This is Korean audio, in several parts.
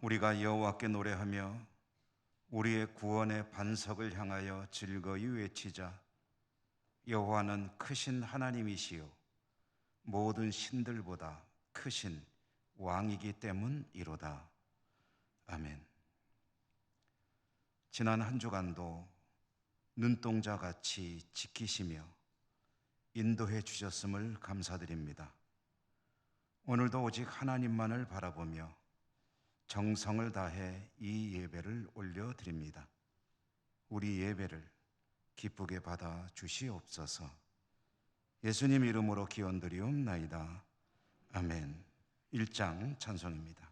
우리가 여호와께 노래하며 우리의 구원의 반석을 향하여 즐거이 외치자. 여호와는 크신 하나님이시요 모든 신들보다 크신 왕이기 때문이로다. 아멘. 지난 한 주간도 눈동자같이 지키시며 인도해 주셨음을 감사드립니다. 오늘도 오직 하나님만을 바라보며 정성을 다해 이 예배를 올려드립니다. 우리 예배를 기쁘게 받아 주시옵소서. 예수님 이름으로 기원드리옵나이다. 아멘. 1장 찬송입니다.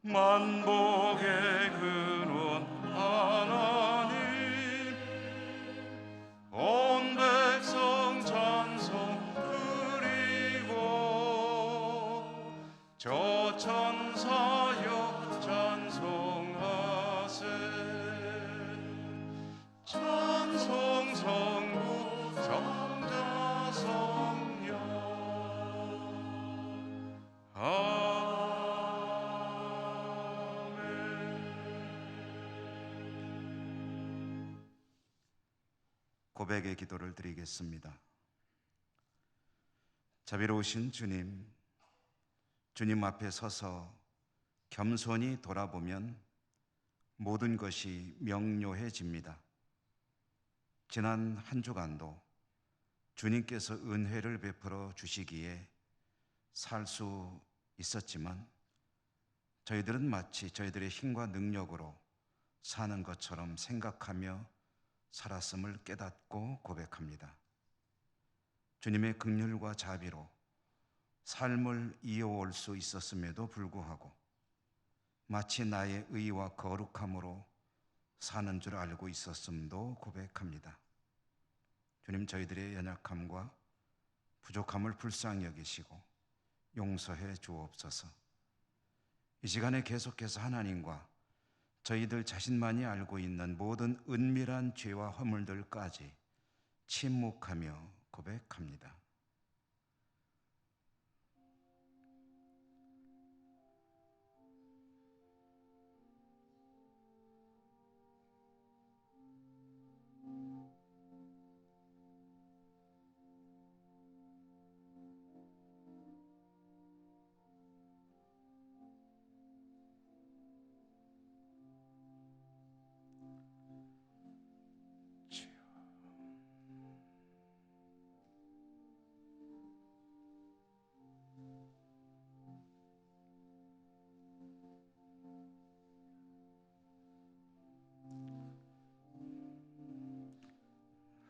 만복의 근원 하나님, 온 백성 찬송 드리고 저 천사여 찬송하세. 찬송 성부 성자 성령 고백의 기도를 드리겠습니다. 자비로우신 주님, 주님 앞에 서서 겸손히 돌아보면 모든 것이 명료해집니다. 지난 한 주간도 주님께서 은혜를 베풀어 주시기에 살 수 있었지만 저희들은 마치 저희들의 힘과 능력으로 사는 것처럼 생각하며 살았음을 깨닫고 고백합니다. 주님의 긍휼과 자비로 삶을 이어올 수 있었음에도 불구하고 마치 나의 의와 거룩함으로 사는 줄 알고 있었음도 고백합니다. 주님, 저희들의 연약함과 부족함을 불쌍히 여기시고 용서해 주옵소서. 이 시간에 계속해서 하나님과 저희들 자신만이 알고 있는 모든 은밀한 죄와 허물들까지 침묵하며 고백합니다.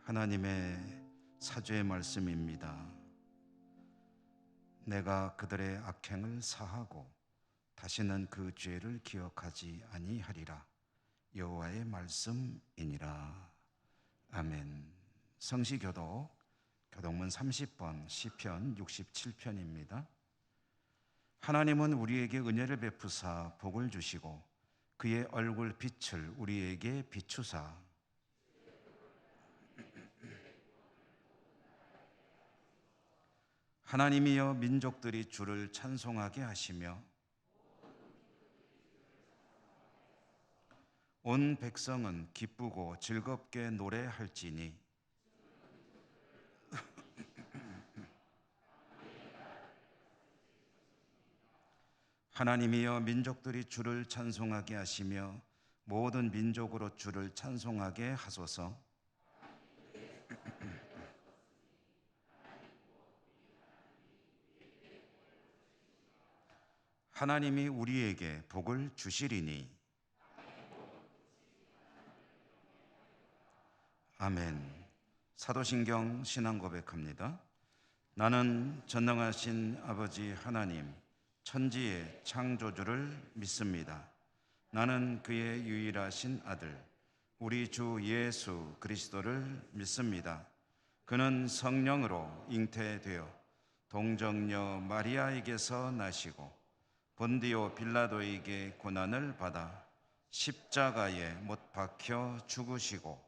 하나님의 사죄의 말씀입니다. 내가 그들의 악행을 사하고 다시는 그 죄를 기억하지 아니하리라. 여호와의 말씀이니라. 아멘. 성시교독 교독문 30번 시편 67편입니다. 하나님은 우리에게 은혜를 베푸사 복을 주시고 그의 얼굴 빛을 우리에게 비추사 하나님이여 민족들이 주를 찬송하게 하시며 온 백성은 기쁘고 즐겁게 노래할지니 하나님이여 민족들이 주를 찬송하게 하시며 모든 민족으로 주를 찬송하게 하소서. 하나님이 우리에게 복을 주시리니. 아멘. 사도신경 신앙 고백합니다. 나는 전능하신 아버지 하나님, 천지의 창조주를 믿습니다. 나는 그의 유일하신 아들, 우리 주 예수 그리스도를 믿습니다. 그는 성령으로 잉태되어 동정녀 마리아에게서 나시고 본디오 빌라도에게 고난을 받아 십자가에 못 박혀 죽으시고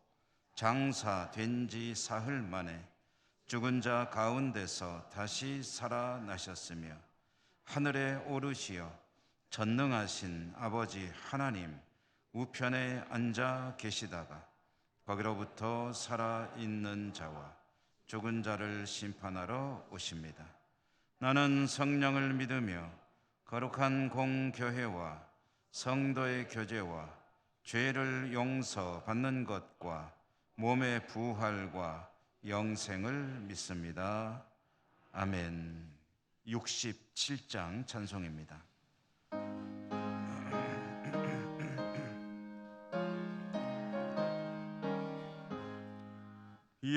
장사된 지 사흘 만에 죽은 자 가운데서 다시 살아나셨으며 하늘에 오르시어 전능하신 아버지 하나님 우편에 앉아 계시다가 거기로부터 살아있는 자와 죽은 자를 심판하러 오십니다. 나는 성령을 믿으며 거룩한 공교회와 성도의 교제와 죄를 용서받는 것과 몸의 부활과 영생을 믿습니다. 아멘. 67장 찬송입니다.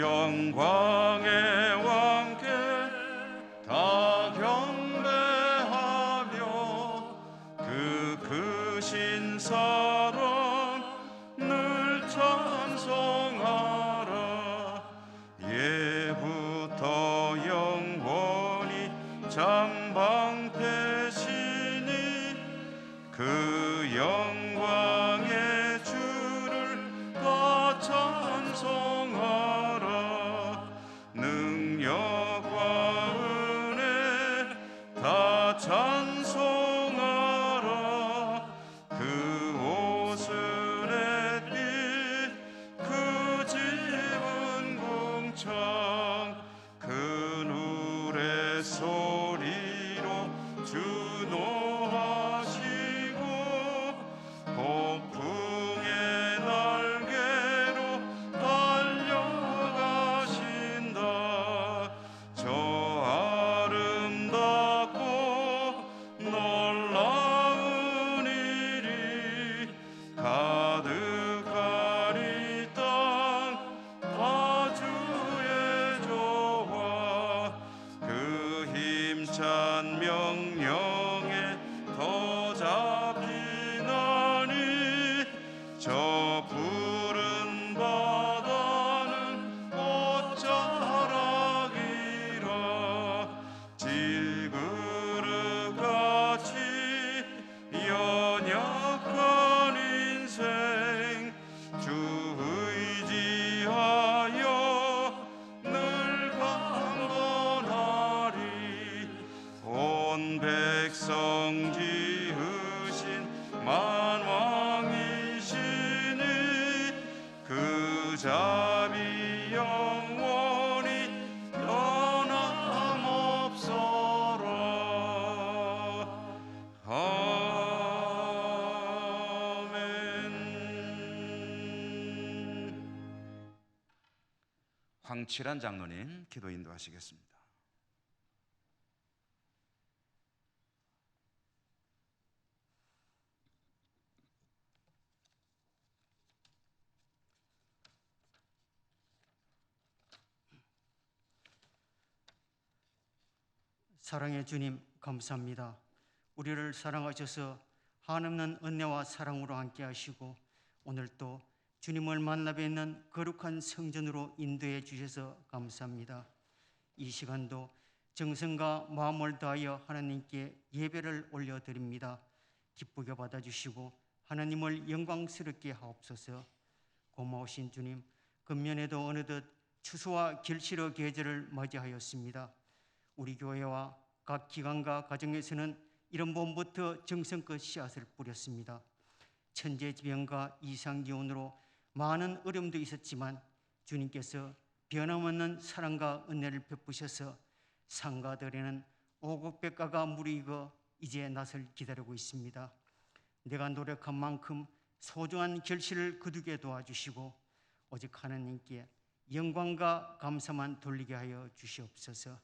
영광의 왕께 다 경배하며 그 크신 사랑 늘 찬송하라. 예부터 영원히 잠방되시니 그 영광의 주를 다 찬송하라. 능력과 은혜 다 찬송하라. 그 옷은 햇빛 그 집은 궁창 그 누레 소리로 주노하시고 폭풍의 날개로 달려가신다. 저 아름답고 놀라운 일이 가득하리 땅 다 주의 조화. 그 힘찬 명령에 더 잡히나니 저 푸른 바다는 옷자락이라. 질그릇같이 연약한 인생 주 의지하여 늘 강건하리. 온 백성 지으신 만왕이시니 그 자비 영원히 변함없어라. 아멘. 황칠한 장로님 기도 인도하시겠습니다. 사랑의 주님, 감사합니다. 우리를 사랑하셔서 한없는 은혜와 사랑으로 함께 하시고 오늘 또 주님을 만나 뵙는 거룩한 성전으로 인도해 주셔서 감사합니다. 이 시간도 정성과 마음을 다하여 하나님께 예배를 올려드립니다. 기쁘게 받아주시고 하나님을 영광스럽게 하옵소서. 고마우신 주님, 금년에도 어느덧 추수와 결실의 계절을 맞이하였습니다. 우리 교회와 각 기관과 가정에서는 이런 봄부터 정성껏 씨앗을 뿌렸습니다. 천재지변과 이상기온으로 많은 어려움도 있었지만 주님께서 변함없는 사랑과 은혜를 베푸셔서 상가들에는 오곡백과가 무르익어 이제 낯을 기다리고 있습니다. 내가 노력한 만큼 소중한 결실을 거두게 도와주시고 오직 하나님께 영광과 감사만 돌리게 하여 주시옵소서.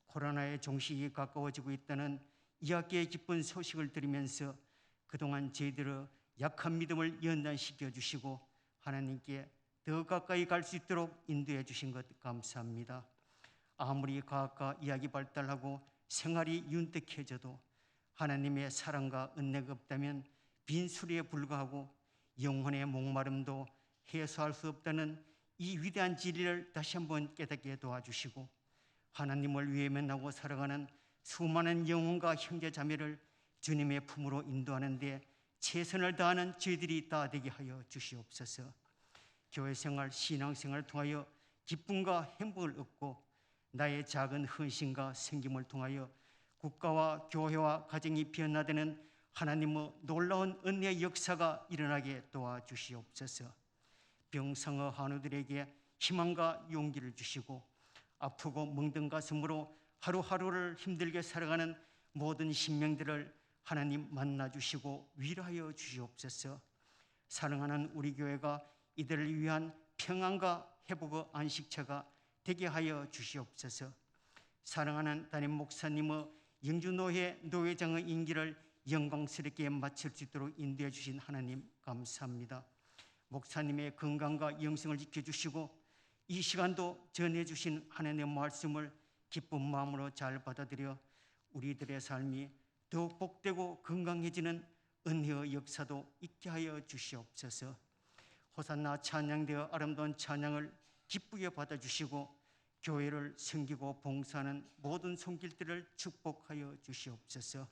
코로나의 종식이 가까워지고 있다는 이 학기의 기쁜 소식을 들으면서 그동안 저희들의 약한 믿음을 연단시켜 주시고 하나님께 더 가까이 갈 수 있도록 인도해 주신 것 감사합니다. 아무리 과학과 이야기 발달하고 생활이 윤택해져도 하나님의 사랑과 은혜가 없다면 빈수리에 불과하고 영혼의 목마름도 해소할 수 없다는 이 위대한 진리를 다시 한번 깨닫게 도와주시고 하나님을 외면하고 살아가는 수많은 영혼과 형제자매를 주님의 품으로 인도하는 데 최선을 다하는 저희들이 다 되게 하여 주시옵소서. 교회생활, 신앙생활을 통하여 기쁨과 행복을 얻고 나의 작은 헌신과 생김을 통하여 국가와 교회와 가정이 변화되는 하나님의 놀라운 은혜의 역사가 일어나게 도와주시옵소서. 병상의 한우들에게 희망과 용기를 주시고 아프고 멍든 가슴으로 하루하루를 힘들게 살아가는 모든 신명들을 하나님 만나주시고 위로하여 주시옵소서. 사랑하는 우리 교회가 이들을 위한 평안과 회복의 안식처가 되게 하여 주시옵소서. 사랑하는 담임 목사님의 영주노회 노회장의 임기를 영광스럽게 마칠 수 있도록 인도해 주신 하나님 감사합니다. 목사님의 건강과 영성을 지켜주시고 이 시간도 전해주신 하나님의 말씀을 기쁜 마음으로 잘 받아들여 우리들의 삶이 더욱 복되고 건강해지는 은혜의 역사도 있게 하여 주시옵소서. 호산나 찬양되어 아름다운 찬양을 기쁘게 받아주시고 교회를 섬기고 봉사하는 모든 손길들을 축복하여 주시옵소서.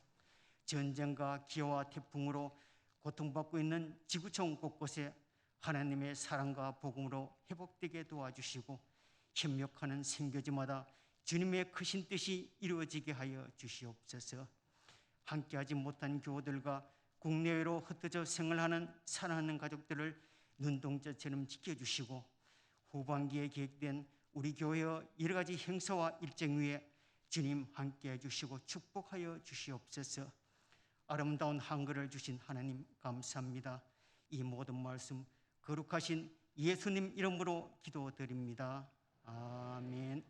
전쟁과 기아와 태풍으로 고통받고 있는 지구촌 곳곳에 하나님의 사랑과 복음으로 회복되게 도와주시고 협력하는 선교지마다 주님의 크신 뜻이 이루어지게 하여 주시옵소서. 함께하지 못한 교우들과 국내외로 흩어져 생활하는 사랑하는 가족들을 눈동자처럼 지켜주시고 후반기에 계획된 우리 교회의 여러 가지 행사와 일정 위에 주님 함께해 주시고 축복하여 주시옵소서. 아름다운 한글을 주신 하나님 감사합니다. 이 모든 말씀 거룩하신 예수님 이름으로 기도드립니다. 아멘.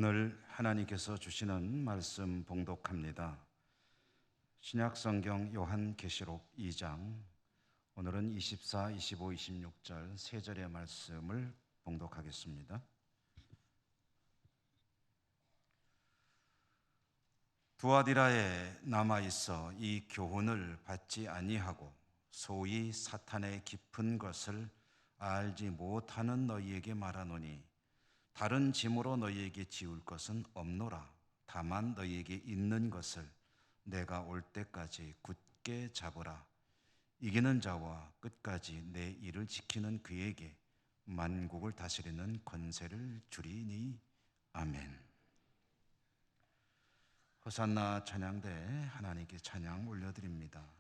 오늘 하나님께서 주시는 말씀 봉독합니다. 신약성경 요한계시록 2장, 오늘은 24, 25, 26절 세 절의 말씀을 봉독하겠습니다. 두아디라에 남아있어 이 교훈을 받지 아니하고 소위 사탄의 깊은 것을 알지 못하는 너희에게 말하노니 다른 짐으로 너희에게 지울 것은 없노라. 다만 너희에게 있는 것을 내가 올 때까지 굳게 잡으라. 이기는 자와 끝까지 내 일을 지키는 그에게 만국을 다스리는 권세를 주리니. 아멘. 호산나 찬양대 하나님께 찬양 올려드립니다.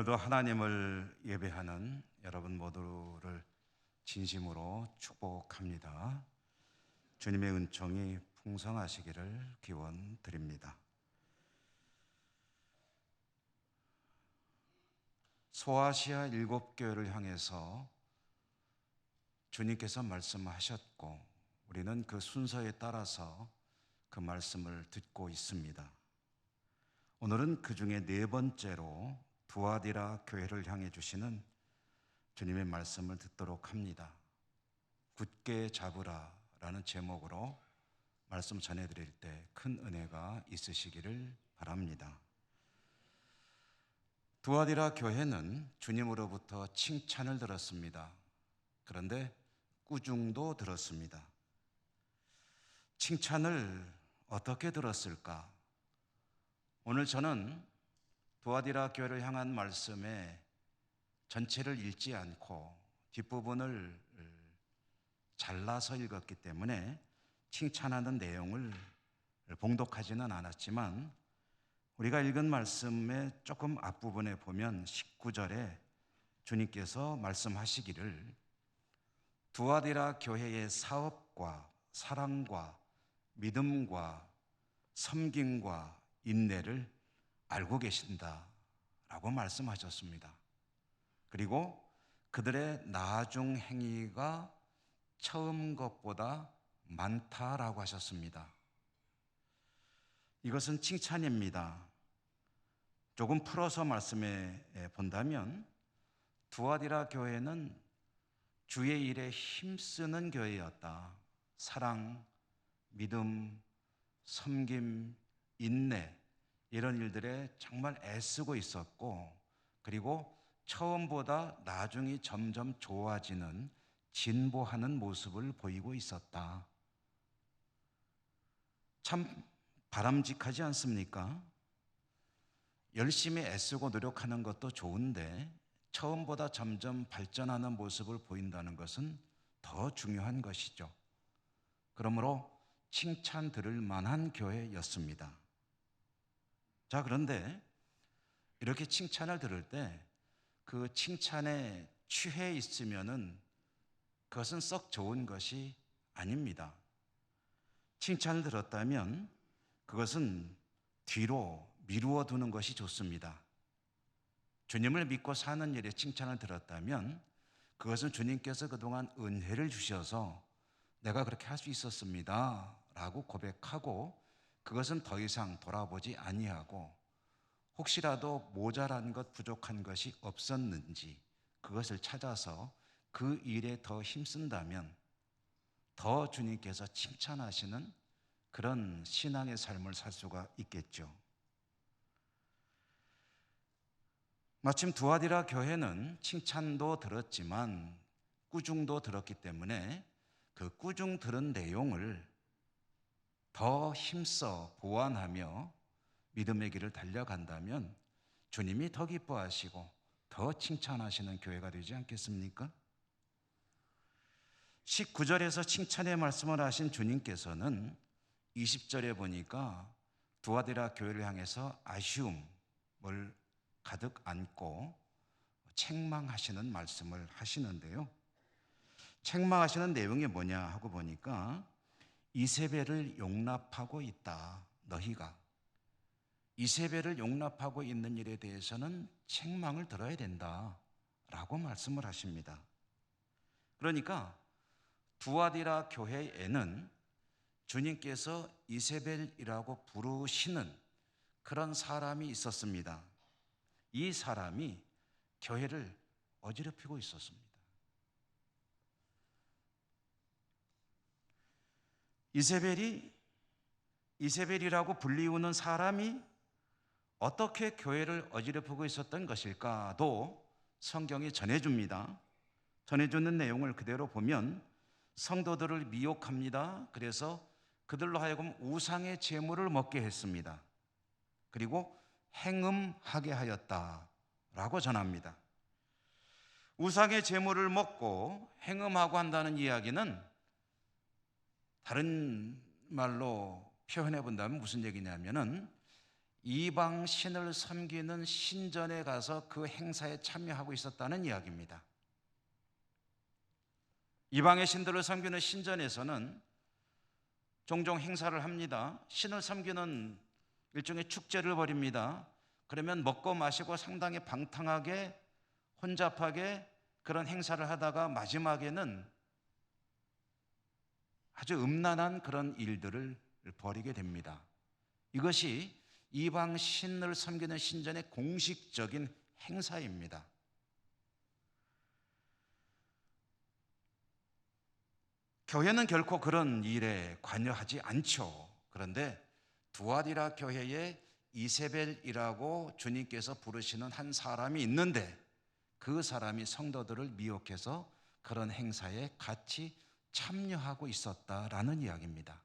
오늘도 하나님을 예배하는 여러분 모두를 진심으로 축복합니다. 주님의 은총이 풍성하시기를 기원 드립니다. 소아시아 7교회를 향해서 주님께서 말씀하셨고 우리는 그 순서에 따라서 그 말씀을 듣고 있습니다. 오늘은 그 중에 4번째로 두아디라 교회를 향해 주시는 주님의 말씀을 듣도록 합니다. 굳게 잡으라 라는 제목으로 말씀 전해드릴 때 큰 은혜가 있으시기를 바랍니다. 두아디라 교회는 주님으로부터 칭찬을 들었습니다. 그런데 꾸중도 들었습니다. 칭찬을 어떻게 들었을까? 오늘 저는 두아디라 교회를 향한 말씀의 전체를 읽지 않고 뒷부분을 잘라서 읽었기 때문에 칭찬하는 내용을 봉독하지는 않았지만 우리가 읽은 말씀의 조금 앞부분에 보면 19절에 주님께서 말씀하시기를 두아디라 교회의 사업과 사랑과 믿음과 섬김과 인내를 알고 계신다라고 말씀하셨습니다. 그리고 그들의 나중 행위가 처음 것보다 많다라고 하셨습니다. 이것은 칭찬입니다. 조금 풀어서 말씀해 본다면 두아디라 교회는 주의 일에 힘쓰는 교회였다. 사랑, 믿음, 섬김, 인내 이런 일들에 정말 애쓰고 있었고 그리고 처음보다 나중이 점점 좋아지는 진보하는 모습을 보이고 있었다. 참 바람직하지 않습니까? 열심히 애쓰고 노력하는 것도 좋은데 처음보다 점점 발전하는 모습을 보인다는 것은 더 중요한 것이죠. 그러므로 칭찬 들을 만한 교회였습니다. 자, 그런데 이렇게 칭찬을 들을 때 그 칭찬에 취해 있으면은 그것은 썩 좋은 것이 아닙니다. 칭찬을 들었다면 그것은 뒤로 미루어 두는 것이 좋습니다. 주님을 믿고 사는 일에 칭찬을 들었다면 그것은 주님께서 그동안 은혜를 주셔서 내가 그렇게 할 수 있었습니다 라고 고백하고 그것은 더 이상 돌아보지 아니하고 혹시라도 모자란 것 부족한 것이 없었는지 그것을 찾아서 그 일에 더 힘쓴다면 더 주님께서 칭찬하시는 그런 신앙의 삶을 살 수가 있겠죠. 마침 두아디라 교회는 칭찬도 들었지만 꾸중도 들었기 때문에 그 꾸중 들은 내용을 더 힘써 보완하며 믿음의 길을 달려간다면 주님이 더 기뻐하시고 더 칭찬하시는 교회가 되지 않겠습니까? 19절에서 칭찬의 말씀을 하신 주님께서는 20절에 보니까 두아디라 교회를 향해서 아쉬움을 가득 안고 책망하시는 말씀을 하시는데요. 책망하시는 내용이 뭐냐 하고 보니까 이세벨을 용납하고 있다. 너희가 이세벨을 용납하고 있는 일에 대해서는 책망을 들어야 된다라고 말씀을 하십니다. 그러니까 두아디라 교회에는 주님께서 이세벨이라고 부르시는 그런 사람이 있었습니다. 이 사람이 교회를 어지럽히고 있었습니다. 이세벨이라고 불리우는 사람이 어떻게 교회를 어지럽히고 있었던 것일까도 성경이 전해줍니다. 전해주는 내용을 그대로 보면 성도들을 미혹합니다. 그래서 그들로 하여금 우상의 제물을 먹게 했습니다. 그리고 행음하게 하였다라고 전합니다. 우상의 제물을 먹고 행음하고 한다는 이야기는 다른 말로 표현해 본다면 무슨 얘기냐면은 이방 신을 섬기는 신전에 가서 그 행사에 참여하고 있었다는 이야기입니다. 이방의 신들을 섬기는 신전에서는 종종 행사를 합니다. 신을 섬기는 일종의 축제를 벌입니다. 그러면 먹고 마시고 상당히 방탕하게 혼잡하게 그런 행사를 하다가 마지막에는 아주 음란한 그런 일들을 벌이게 됩니다. 이것이 이방 신을 섬기는 신전의 공식적인 행사입니다. 교회는 결코 그런 일에 관여하지 않죠. 그런데 두아디라 교회에 이세벨이라고 주님께서 부르시는 한 사람이 있는데 그 사람이 성도들을 미혹해서 그런 행사에 같이 참여하고 있었다라는 이야기입니다.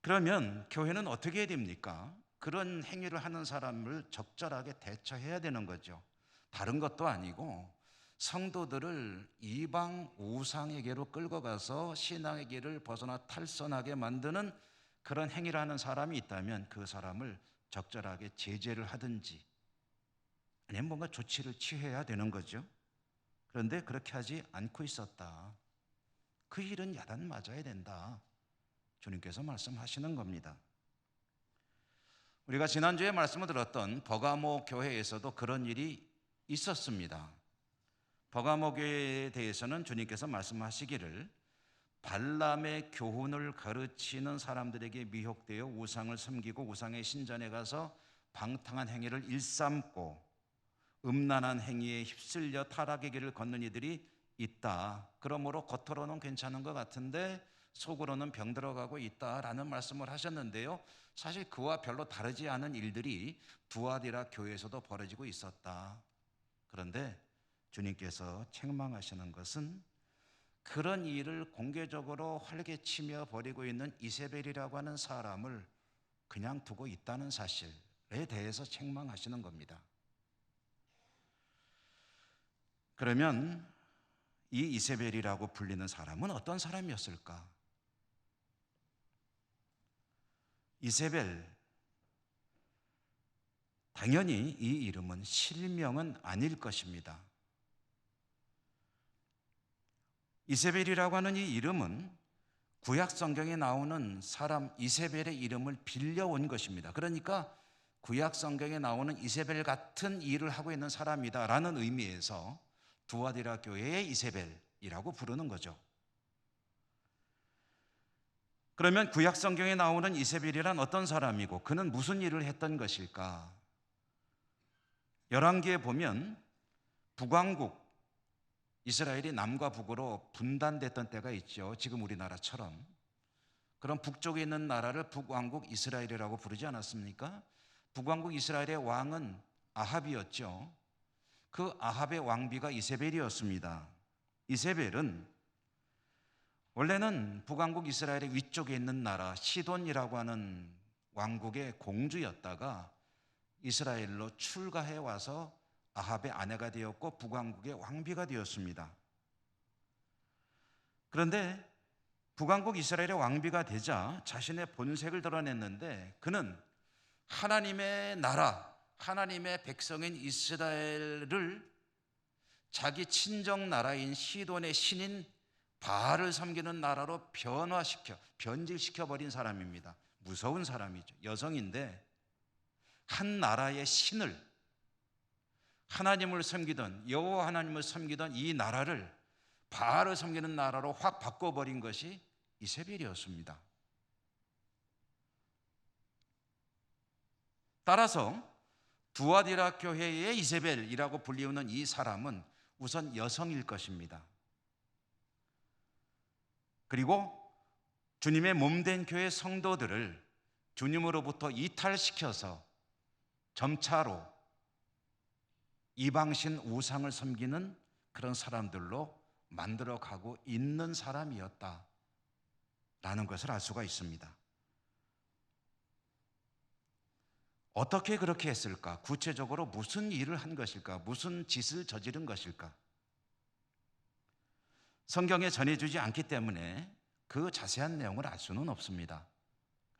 그러면 교회는 어떻게 해야 됩니까? 그런 행위를 하는 사람을 적절하게 대처해야 되는 거죠. 다른 것도 아니고 성도들을 이방 우상에게로 끌고 가서 신앙의 길을 벗어나 탈선하게 만드는 그런 행위를 하는 사람이 있다면 그 사람을 적절하게 제재를 하든지 아니면 뭔가 조치를 취해야 되는 거죠. 그런데 그렇게 하지 않고 있었다. 그 일은 야단 맞아야 된다. 주님께서 말씀하시는 겁니다. 우리가 지난주에 말씀을 들었던 버가모 교회에서도 그런 일이 있었습니다. 버가모 교회에 대해서는 주님께서 말씀하시기를 발람의 교훈을 가르치는 사람들에게 미혹되어 우상을 섬기고 우상의 신전에 가서 방탕한 행위를 일삼고 음란한 행위에 휩쓸려 타락의 길을 걷는 이들이 있다. 그러므로 겉으로는 괜찮은 것 같은데 속으로는 병들어가고 있다라는 말씀을 하셨는데요. 사실 그와 별로 다르지 않은 일들이 두아디라 교회에서도 벌어지고 있었다. 그런데 주님께서 책망하시는 것은 그런 일을 공개적으로 활개치며 벌이고 있는 이세벨이라고 하는 사람을 그냥 두고 있다는 사실에 대해서 책망하시는 겁니다. 그러면 이 이세벨이라고 불리는 사람은 어떤 사람이었을까? 이세벨, 당연히 이 이름은 실명은 아닐 것입니다. 이세벨이라고 하는 이 이름은 구약 성경에 나오는 사람 이세벨의 이름을 빌려온 것입니다. 그러니까 구약 성경에 나오는 이세벨 같은 일을 하고 있는 사람이다라는 의미에서 두아디라 교회의 이세벨이라고 부르는 거죠. 그러면 구약 성경에 나오는 이세벨이란 어떤 사람이고 그는 무슨 일을 했던 것일까? 열왕기에 보면 북왕국, 이스라엘이 남과 북으로 분단됐던 때가 있죠. 지금 우리나라처럼. 그럼 북쪽에 있는 나라를 북왕국 이스라엘이라고 부르지 않았습니까? 북왕국 이스라엘의 왕은 아합이었죠. 그 아합의 왕비가 이세벨이었습니다. 이세벨은 원래는 북왕국 이스라엘의 위쪽에 있는 나라 시돈이라고 하는 왕국의 공주였다가 이스라엘로 출가해 와서 아합의 아내가 되었고 북왕국의 왕비가 되었습니다. 그런데 북왕국 이스라엘의 왕비가 되자 자신의 본색을 드러냈는데 그는 하나님의 나라, 하나님의 백성인 이스라엘을 자기 친정 나라인 시돈의 신인 바알을 섬기는 나라로 변질시켜 버린 사람입니다. 무서운 사람이죠. 여성인데 한 나라의 신을, 하나님을 섬기던, 여호와 하나님을 섬기던 이 나라를 바알을 섬기는 나라로 확 바꿔버린 것이 이세벨이었습니다. 따라서 두아디라 교회의 이세벨이라고 불리우는 이 사람은 우선 여성일 것입니다. 그리고 주님의 몸된 교회 성도들을 주님으로부터 이탈시켜서 점차로 이방신 우상을 섬기는 그런 사람들로 만들어가고 있는 사람이었다라는 것을 알 수가 있습니다. 어떻게 그렇게 했을까? 구체적으로 무슨 일을 한 것일까? 무슨 짓을 저지른 것일까? 성경에 전해주지 않기 때문에 그 자세한 내용을 알 수는 없습니다.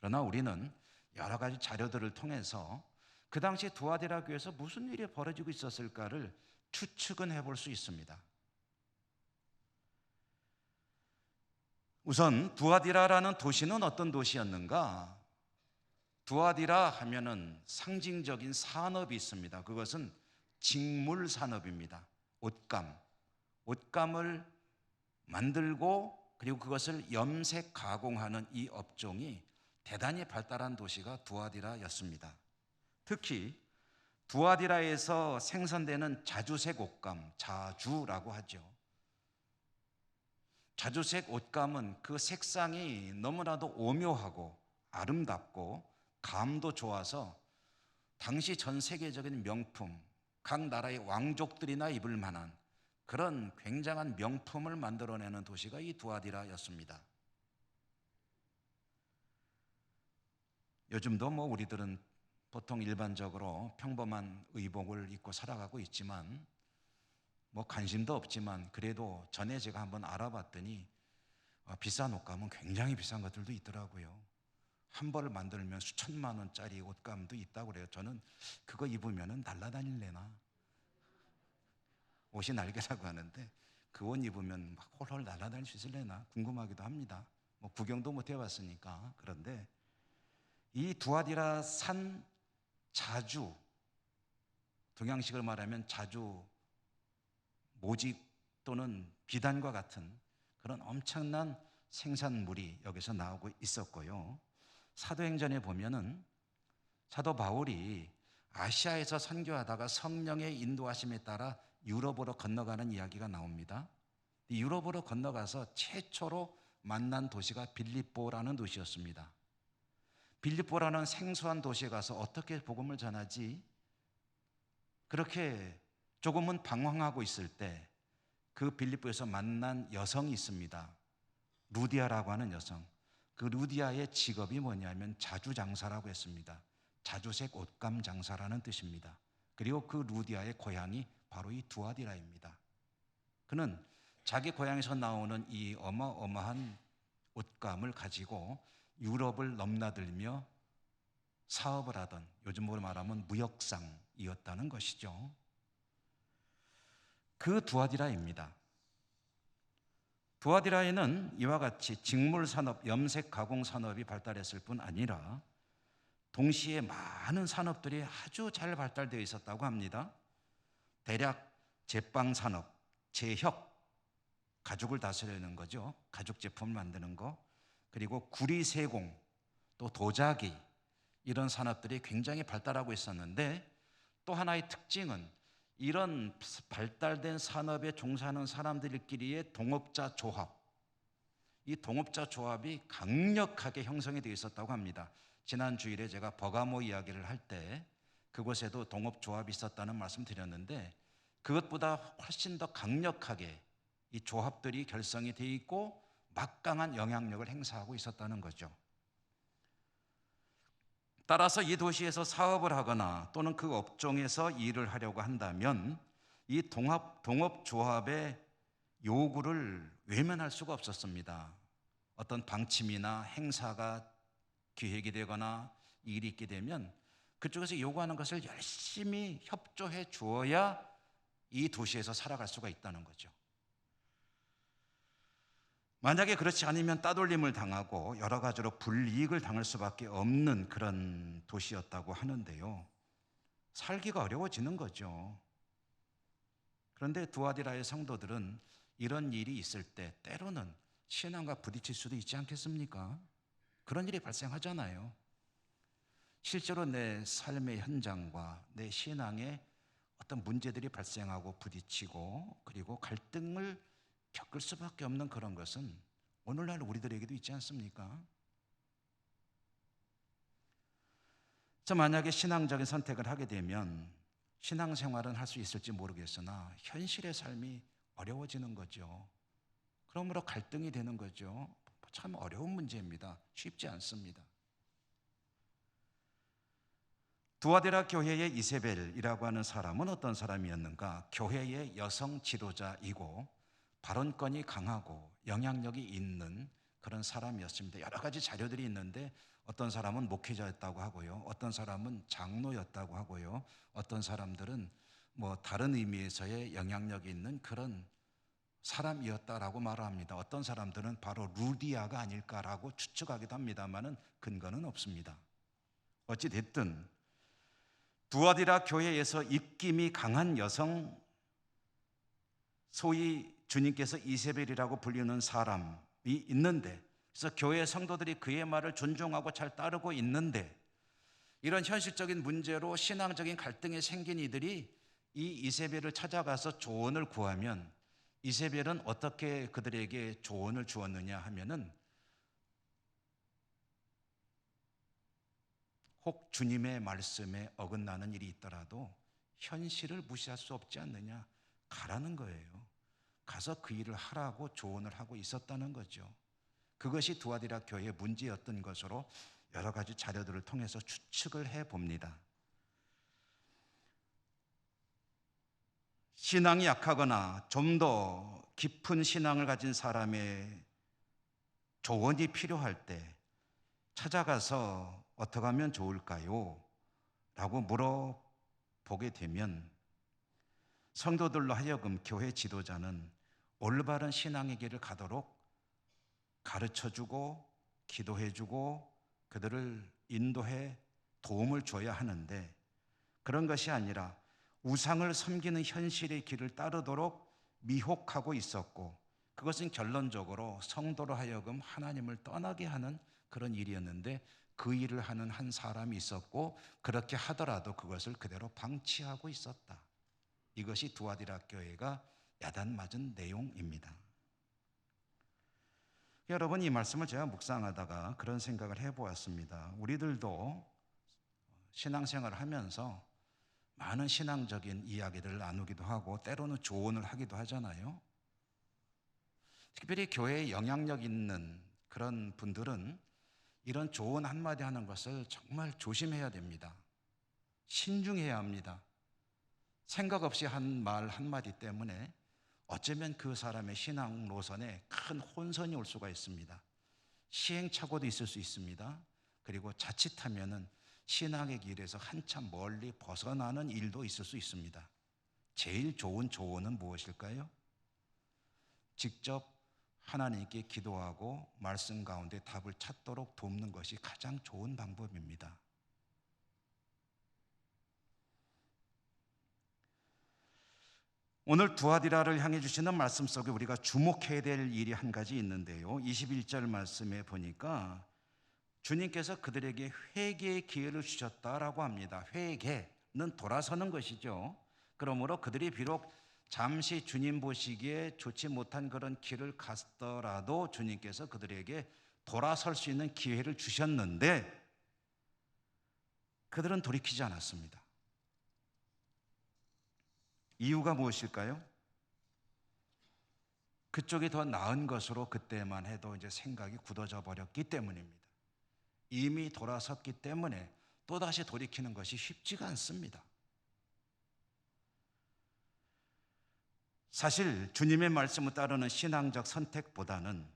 그러나 우리는 여러 가지 자료들을 통해서 그 당시 두아디라 교회에서 무슨 일이 벌어지고 있었을까를 추측은 해볼 수 있습니다. 우선 두아디라라는 도시는 어떤 도시였는가? 두아디라 하면은 상징적인 산업이 있습니다. 그것은 직물 산업입니다. 옷감을 만들고 그리고 그것을 염색 가공하는 이 업종이 대단히 발달한 도시가 두아디라였습니다. 특히 두아디라에서 생산되는 자주색 옷감, 자주라고 하죠. 자주색 옷감은 그 색상이 너무나도 오묘하고 아름답고 감도 좋아서 당시 전 세계적인 명품, 각 나라의 왕족들이나 입을 만한 그런 굉장한 명품을 만들어내는 도시가 이 두아디라였습니다. 요즘도 우리들은 보통 일반적으로 평범한 의복을 입고 살아가고 있지만 관심도 없지만 그래도 전에 제가 한번 알아봤더니 비싼 옷감은 굉장히 비싼 것들도 있더라고요. 한 벌을 만들면 수천만 원짜리 옷감도 있다고 그래요. 저는 그거 입으면 날아다닐래나, 옷이 날개라고 하는데 그 옷 입으면 막 홀홀 날아다닐 수 있을래나 궁금하기도 합니다. 구경도 못 해봤으니까. 그런데 이 두아디라 산 자주, 동양식으로 말하면 자주 모직 또는 비단과 같은 그런 엄청난 생산물이 여기서 나오고 있었고요. 사도행전에 보면은 사도 바울이 아시아에서 선교하다가 성령의 인도하심에 따라 유럽으로 건너가는 이야기가 나옵니다. 유럽으로 건너가서 최초로 만난 도시가 빌립보라는 도시였습니다. 빌립보라는 생소한 도시에 가서 어떻게 복음을 전하지? 그렇게 조금은 방황하고 있을 때 그 빌립보에서 만난 여성이 있습니다. 루디아라고 하는 여성. 그 루디아의 직업이 뭐냐면 자주장사라고 했습니다. 자주색 옷감 장사라는 뜻입니다. 그리고 그 루디아의 고향이 바로 이 두아디라입니다. 그는 자기 고향에서 나오는 이 어마어마한 옷감을 가지고 유럽을 넘나들며 사업을 하던, 요즘으로 말하면 무역상이었다는 것이죠. 그 두아디라입니다. 두아디라에는 이와 같이 직물산업, 염색가공산업이 발달했을 뿐 아니라 동시에 많은 산업들이 아주 잘 발달되어 있었다고 합니다. 대략 제빵산업, 제혁, 가죽을 다스리는 거죠. 가죽 제품을 만드는 거. 그리고 구리세공, 또 도자기, 이런 산업들이 굉장히 발달하고 있었는데 또 하나의 특징은 이런 발달된 산업에 종사하는 사람들끼리의 동업자 조합, 이 동업자 조합이 강력하게 형성이 되어 있었다고 합니다. 지난 주일에 제가 버가모 이야기를 할 때 그곳에도 동업조합이 있었다는 말씀 드렸는데 그것보다 훨씬 더 강력하게 이 조합들이 결성이 되어 있고 막강한 영향력을 행사하고 있었다는 거죠. 따라서 이 도시에서 사업을 하거나 또는 그 업종에서 일을 하려고 한다면 이 동업조합의 요구를 외면할 수가 없었습니다. 어떤 방침이나 행사가 기획이 되거나 일이 있게 되면 그쪽에서 요구하는 것을 열심히 협조해 주어야 이 도시에서 살아갈 수가 있다는 거죠. 만약에 그렇지 않으면 따돌림을 당하고 여러 가지로 불이익을 당할 수밖에 없는 그런 도시였다고 하는데요. 살기가 어려워지는 거죠. 그런데 두아디라의 성도들은 이런 일이 있을 때 때로는 신앙과 부딪힐 수도 있지 않겠습니까? 그런 일이 발생하잖아요. 실제로 내 삶의 현장과 내 신앙에 어떤 문제들이 발생하고 부딪히고 그리고 갈등을 겪을 수밖에 없는 그런 것은 오늘날 우리들에게도 있지 않습니까? 만약에 신앙적인 선택을 하게 되면 신앙생활은 할 수 있을지 모르겠으나 현실의 삶이 어려워지는 거죠. 그러므로 갈등이 되는 거죠. 참 어려운 문제입니다. 쉽지 않습니다. 두아디라 교회의 이세벨이라고 하는 사람은 어떤 사람이었는가? 교회의 여성 지도자이고 발언권이 강하고 영향력이 있는 그런 사람이었습니다. 여러 가지 자료들이 있는데 어떤 사람은 목회자였다고 하고요. 어떤 사람은 장로였다고 하고요. 어떤 사람들은 뭐 다른 의미에서의 영향력이 있는 그런 사람이었다라고 말합니다. 어떤 사람들은 바로 루디아가 아닐까라고 추측하기도 합니다만은 근거는 없습니다. 어찌 됐든 두아디라 교회에서 입김이 강한 여성, 소위 주님께서 이세벨이라고 불리는 사람이 있는데, 그래서 교회 성도들이 그의 말을 존중하고 잘 따르고 있는데, 이런 현실적인 문제로 신앙적인 갈등이 생긴 이들이 이 이세벨을 찾아가서 조언을 구하면 이세벨은 어떻게 그들에게 조언을 주었느냐 하면은, 혹 주님의 말씀에 어긋나는 일이 있더라도 현실을 무시할 수 없지 않느냐, 가라는 거예요. 가서 그 일을 하라고 조언을 하고 있었다는 거죠. 그것이 두아디라 교회의 문제였던 것으로 여러 가지 자료들을 통해서 추측을 해봅니다. 신앙이 약하거나 좀 더 깊은 신앙을 가진 사람의 조언이 필요할 때 찾아가서 어떻게 하면 좋을까요? 라고 물어보게 되면 성도들로 하여금 교회 지도자는 올바른 신앙의 길을 가도록 가르쳐주고 기도해주고 그들을 인도해 도움을 줘야 하는데, 그런 것이 아니라 우상을 섬기는 현실의 길을 따르도록 미혹하고 있었고, 그것은 결론적으로 성도로 하여금 하나님을 떠나게 하는 그런 일이었는데, 그 일을 하는 한 사람이 있었고, 그렇게 하더라도 그것을 그대로 방치하고 있었다. 이것이 두아디라 교회가 야단맞은 내용입니다. 여러분, 이 말씀을 제가 묵상하다가 그런 생각을 해보았습니다. 우리들도 신앙생활을 하면서 많은 신앙적인 이야기들을 나누기도 하고 때로는 조언을 하기도 하잖아요. 특별히 교회에 영향력 있는 그런 분들은 이런 조언 한마디 하는 것을 정말 조심해야 됩니다. 신중해야 합니다. 생각 없이 한 말 한마디 때문에 어쩌면 그 사람의 신앙 노선에 큰 혼선이 올 수가 있습니다. 시행착오도 있을 수 있습니다. 그리고 자칫하면은 신앙의 길에서 한참 멀리 벗어나는 일도 있을 수 있습니다. 제일 좋은 조언은 무엇일까요? 직접 하나님께 기도하고 말씀 가운데 답을 찾도록 돕는 것이 가장 좋은 방법입니다. 오늘 두아디라를 향해 주시는 말씀 속에 우리가 주목해야 될 일이 한 가지 있는데요. 21절 말씀에 보니까 주님께서 그들에게 회개의 기회를 주셨다라고 합니다. 회개는 돌아서는 것이죠. 그러므로 그들이 비록 잠시 주님 보시기에 좋지 못한 그런 길을 갔더라도 주님께서 그들에게 돌아설 수 있는 기회를 주셨는데 그들은 돌이키지 않았습니다. 이유가 무엇일까요? 그쪽이 더 나은 것으로 그때만 해도 이제 생각이 굳어져 버렸기 때문입니다. 이미 돌아섰기 때문에 또다시 돌이키는 것이 쉽지가 않습니다. 사실 주님의 말씀을 따르는 신앙적 선택보다는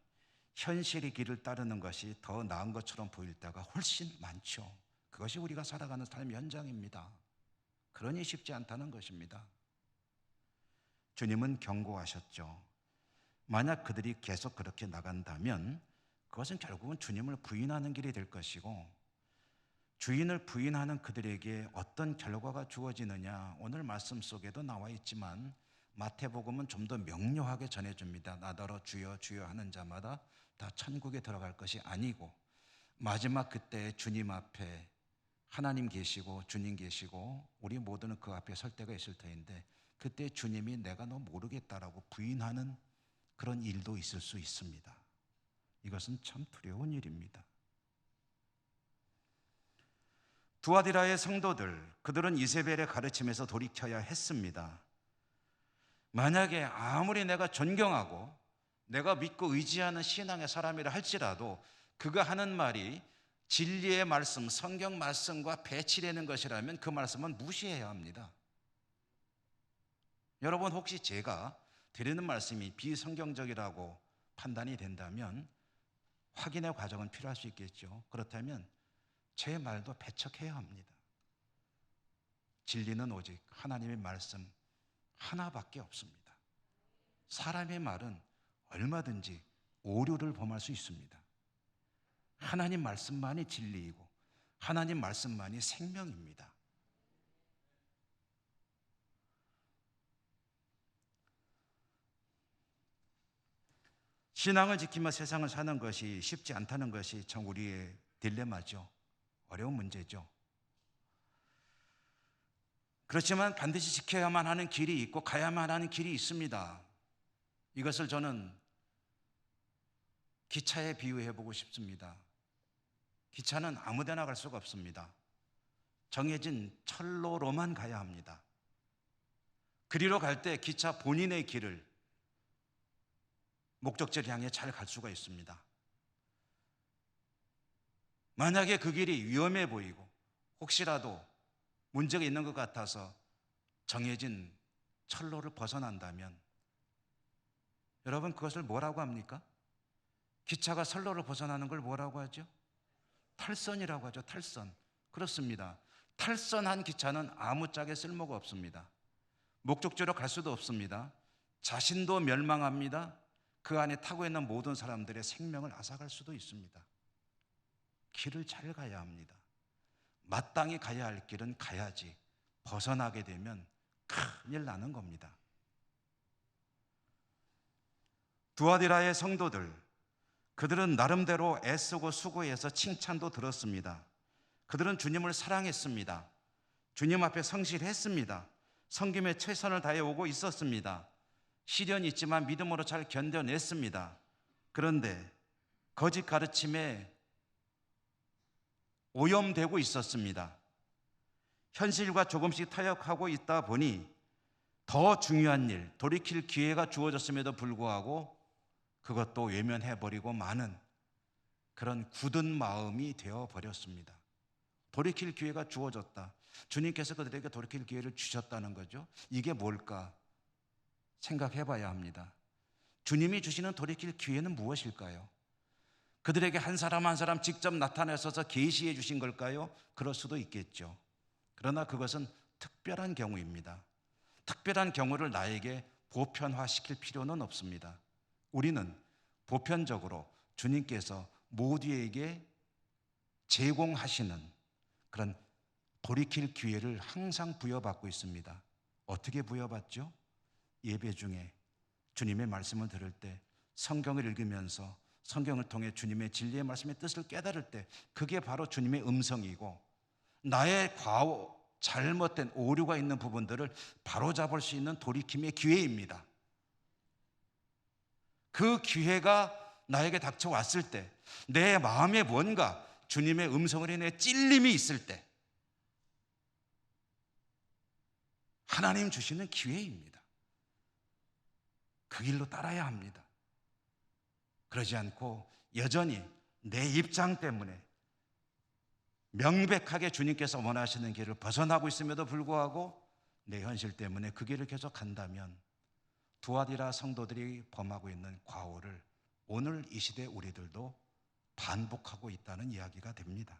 현실의 길을 따르는 것이 더 나은 것처럼 보일 때가 훨씬 많죠. 그것이 우리가 살아가는 삶의 현장입니다. 그러니 쉽지 않다는 것입니다. 주님은 경고하셨죠. 만약 그들이 계속 그렇게 나간다면 그것은 결국은 주님을 부인하는 길이 될 것이고, 주인을 부인하는 그들에게 어떤 결과가 주어지느냐, 오늘 말씀 속에도 나와 있지만 마태복음은 좀 더 명료하게 전해줍니다. 나더러 주여 주여 하는 자마다 다 천국에 들어갈 것이 아니고, 마지막 그때 주님 앞에 하나님 계시고 주님 계시고 우리 모두는 그 앞에 설 때가 있을 터인데, 그때 주님이 내가 너 모르겠다라고 부인하는 그런 일도 있을 수 있습니다. 이것은 참 두려운 일입니다. 두아디라의 성도들, 그들은 이세벨의 가르침에서 돌이켜야 했습니다. 만약에 아무리 내가 존경하고 내가 믿고 의지하는 신앙의 사람이라 할지라도 그가 하는 말이 진리의 말씀, 성경 말씀과 배치되는 것이라면 그 말씀은 무시해야 합니다. 여러분, 혹시 제가 드리는 말씀이 비성경적이라고 판단이 된다면 확인의 과정은 필요할 수 있겠죠. 그렇다면 제 말도 배척해야 합니다. 진리는 오직 하나님의 말씀 하나밖에 없습니다. 사람의 말은 얼마든지 오류를 범할 수 있습니다. 하나님 말씀만이 진리이고 하나님 말씀만이 생명입니다. 신앙을 지키며 세상을 사는 것이 쉽지 않다는 것이 참 우리의 딜레마죠. 어려운 문제죠. 그렇지만 반드시 지켜야만 하는 길이 있고 가야만 하는 길이 있습니다. 이것을 저는 기차에 비유해 보고 싶습니다. 기차는 아무 데나 갈 수가 없습니다. 정해진 철로로만 가야 합니다. 그리로 갈 때 기차 본인의 길을 목적지를 향해 잘 갈 수가 있습니다. 만약에 그 길이 위험해 보이고 혹시라도 문제가 있는 것 같아서 정해진 철로를 벗어난다면 여러분 그것을 뭐라고 합니까? 기차가 선로를 벗어나는 걸 뭐라고 하죠? 탈선이라고 하죠. 탈선. 그렇습니다. 탈선한 기차는 아무짝에 쓸모가 없습니다. 목적지로 갈 수도 없습니다. 자신도 멸망합니다. 그 안에 타고 있는 모든 사람들의 생명을 앗아갈 수도 있습니다. 길을 잘 가야 합니다. 마땅히 가야 할 길은 가야지 벗어나게 되면 큰일 나는 겁니다. 두아디라의 성도들, 그들은 나름대로 애쓰고 수고해서 칭찬도 들었습니다. 그들은 주님을 사랑했습니다. 주님 앞에 성실했습니다. 섬김에 최선을 다해 오고 있었습니다. 시련이 있지만 믿음으로 잘 견뎌냈습니다. 그런데 거짓 가르침에 오염되고 있었습니다. 현실과 조금씩 타협하고 있다 보니 더 중요한 일, 돌이킬 기회가 주어졌음에도 불구하고 그것도 외면해버리고 마는 그런 굳은 마음이 되어버렸습니다. 돌이킬 기회가 주어졌다. 주님께서 그들에게 돌이킬 기회를 주셨다는 거죠. 이게 뭘까 생각해봐야 합니다. 주님이 주시는 돌이킬 기회는 무엇일까요? 그들에게 한 사람 한 사람 직접 나타나셔서 계시해 주신 걸까요? 그럴 수도 있겠죠. 그러나 그것은 특별한 경우입니다. 특별한 경우를 나에게 보편화시킬 필요는 없습니다. 우리는 보편적으로 주님께서 모두에게 제공하시는 그런 돌이킬 기회를 항상 부여받고 있습니다. 어떻게 부여받죠? 예배 중에 주님의 말씀을 들을 때, 성경을 읽으면서 성경을 통해 주님의 진리의 말씀의 뜻을 깨달을 때 그게 바로 주님의 음성이고 나의 잘못된 오류가 있는 부분들을 바로잡을 수 있는 돌이킴의 기회입니다. 그 기회가 나에게 닥쳐왔을 때 내 마음에 뭔가 주님의 음성을 인해 찔림이 있을 때 하나님 주시는 기회입니다. 그 길로 따라야 합니다. 그러지 않고 여전히 내 입장 때문에 명백하게 주님께서 원하시는 길을 벗어나고 있음에도 불구하고 내 현실 때문에 그 길을 계속 간다면 두아디라 성도들이 범하고 있는 과오를 오늘 이 시대 우리들도 반복하고 있다는 이야기가 됩니다.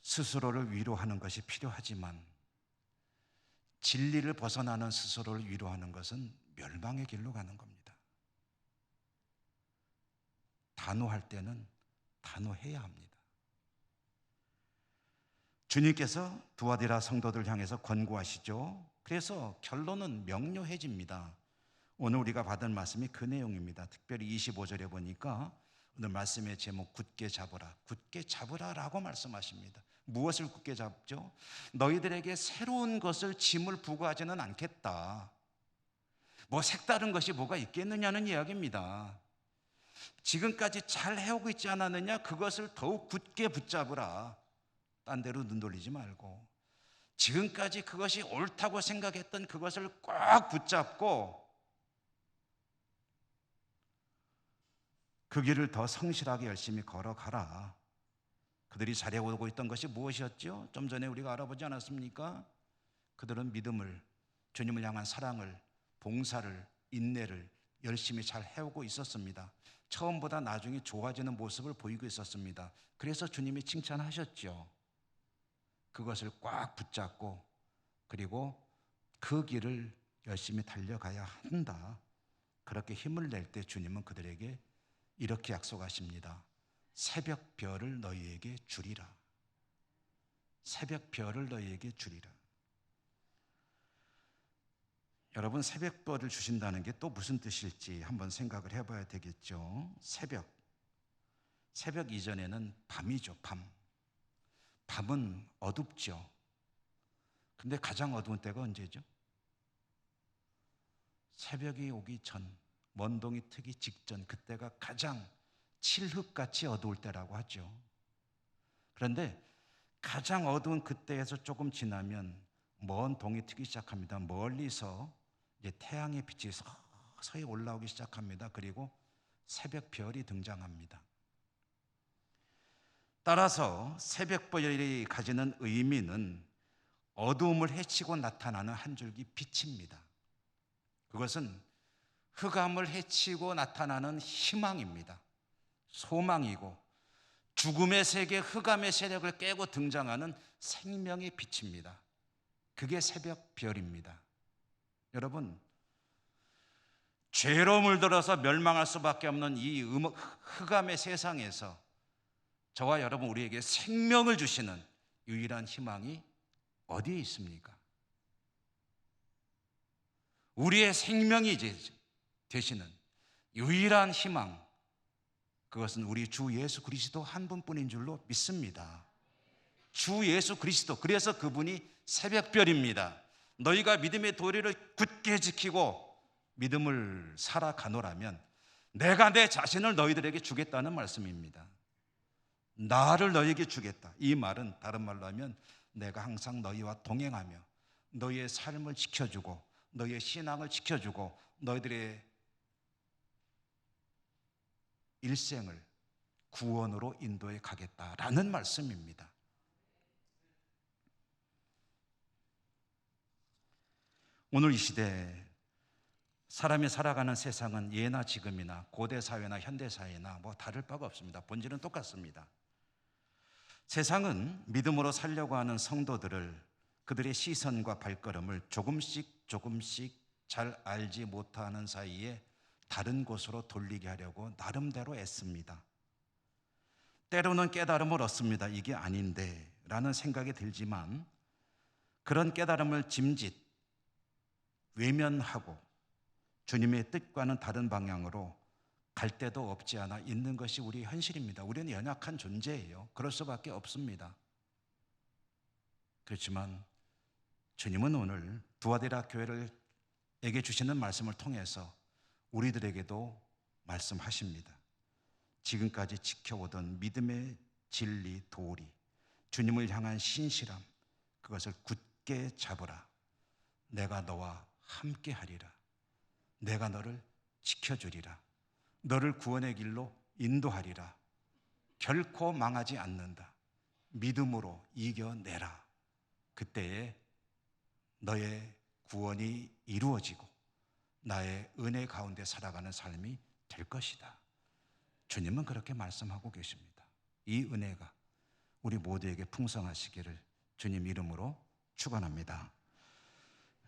스스로를 위로하는 것이 필요하지만 진리를 벗어나는 스스로를 위로하는 것은 멸망의 길로 가는 겁니다. 단호할 때는 단호해야 합니다. 주님께서 두아디라 성도들 향해서 권고하시죠. 그래서 결론은 명료해집니다. 오늘 우리가 받은 말씀이 그 내용입니다. 특별히 25절에 보니까 오늘 말씀의 제목 굳게 잡으라, 굳게 잡으라라고 말씀하십니다. 무엇을 굳게 잡죠? 너희들에게 새로운 것을 짐을 부과하지는 않겠다. 뭐 색다른 것이 뭐가 있겠느냐는 이야기입니다. 지금까지 잘 해오고 있지 않았느냐? 그것을 더욱 굳게 붙잡으라. 딴 데로 눈 돌리지 말고 지금까지 그것이 옳다고 생각했던 그것을 꼭 붙잡고 그 길을 더 성실하게 열심히 걸어가라. 그들이 잘해오고 있던 것이 무엇이었죠? 좀 전에 우리가 알아보지 않았습니까? 그들은 믿음을, 주님을 향한 사랑을, 봉사를, 인내를 열심히 잘 해오고 있었습니다. 처음보다 나중에 좋아지는 모습을 보이고 있었습니다. 그래서 주님이 칭찬하셨죠. 그것을 꽉 붙잡고 그리고 그 길을 열심히 달려가야 한다. 그렇게 힘을 낼 때 주님은 그들에게 이렇게 약속하십니다. 새벽 별을 너희에게 주리라. 새벽 별을 너희에게 주리라. 여러분, 새벽 별을 주신다는 게 또 무슨 뜻일지 한번 생각을 해봐야 되겠죠. 새벽 이전에는 밤이죠. 밤은 어둡죠. 근데 가장 어두운 때가 언제죠? 새벽이 오기 전, 먼동이 트기 직전, 그때가 가장 칠흑같이 어두울 때라고 하죠. 그런데 가장 어두운 그때에서 조금 지나면 먼 동이 트기 시작합니다. 멀리서 이제 태양의 빛이 서서히 올라오기 시작합니다. 그리고 새벽 별이 등장합니다. 따라서 새벽 별이 가지는 의미는 어두움을 헤치고 나타나는 한 줄기 빛입니다. 그것은 흑암을 헤치고 나타나는 희망입니다. 소망이고 죽음의 세계, 흑암의 세력을 깨고 등장하는 생명의 빛입니다. 그게 새벽 별입니다. 여러분, 죄로 물들어서 멸망할 수밖에 없는 이 흑암의 세상에서 저와 여러분 우리에게 생명을 주시는 유일한 희망이 어디에 있습니까? 우리의 생명이 되시는 유일한 희망, 그것은 우리 주 예수 그리스도 한 분뿐인 줄로 믿습니다. 주 예수 그리스도, 그래서 그분이 새벽별입니다. 너희가 믿음의 도리를 굳게 지키고 믿음을 살아가노라면 내가 내 자신을 너희들에게 주겠다는 말씀입니다. 나를 너희에게 주겠다. 이 말은 다른 말로 하면 내가 항상 너희와 동행하며 너희의 삶을 지켜주고 너희의 신앙을 지켜주고 너희들의 일생을 구원으로 인도해 가겠다라는 말씀입니다. 오늘 이 시대 사람이 살아가는 세상은 예나 지금이나 고대 사회나 현대 사회나 다를 바가 없습니다. 본질은 똑같습니다. 세상은 믿음으로 살려고 하는 성도들을 그들의 시선과 발걸음을 조금씩 잘 알지 못하는 사이에 다른 곳으로 돌리게 하려고 나름대로 애씁니다. 때로는 깨달음을 얻습니다. 이게 아닌데 라는 생각이 들지만 그런 깨달음을 짐짓 외면하고 주님의 뜻과는 다른 방향으로 갈 데도 없지 않아 있는 것이 우리의 현실입니다. 우리는 연약한 존재예요. 그럴 수밖에 없습니다. 그렇지만 주님은 오늘 두아디라 교회에게 주시는 말씀을 통해서 우리들에게도 말씀하십니다. 지금까지 지켜오던 믿음의 진리, 도리, 주님을 향한 신실함, 그것을 굳게 잡으라. 내가 너와 함께 하리라. 내가 너를 지켜주리라. 너를 구원의 길로 인도하리라. 결코 망하지 않는다. 믿음으로 이겨내라. 그때에 너의 구원이 이루어지고 나의 은혜 가운데 살아가는 삶이 될 것이다. 주님은 그렇게 말씀하고 계십니다. 이 은혜가 우리 모두에게 풍성하시기를 주님 이름으로 축원합니다.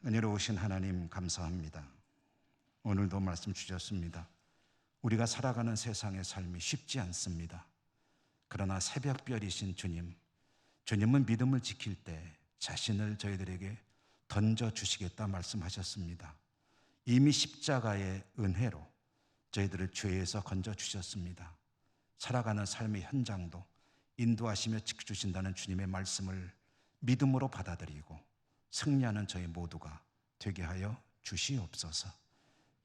은혜로우신 하나님 감사합니다. 오늘도 말씀 주셨습니다. 우리가 살아가는 세상의 삶이 쉽지 않습니다. 그러나 새벽별이신 주님은 믿음을 지킬 때 자신을 저희들에게 던져주시겠다 말씀하셨습니다. 이미 십자가의 은혜로 저희들을 죄에서 건져주셨습니다. 살아가는 삶의 현장도 인도하시며 지켜주신다는 주님의 말씀을 믿음으로 받아들이고 승리하는 저희 모두가 되게 하여 주시옵소서.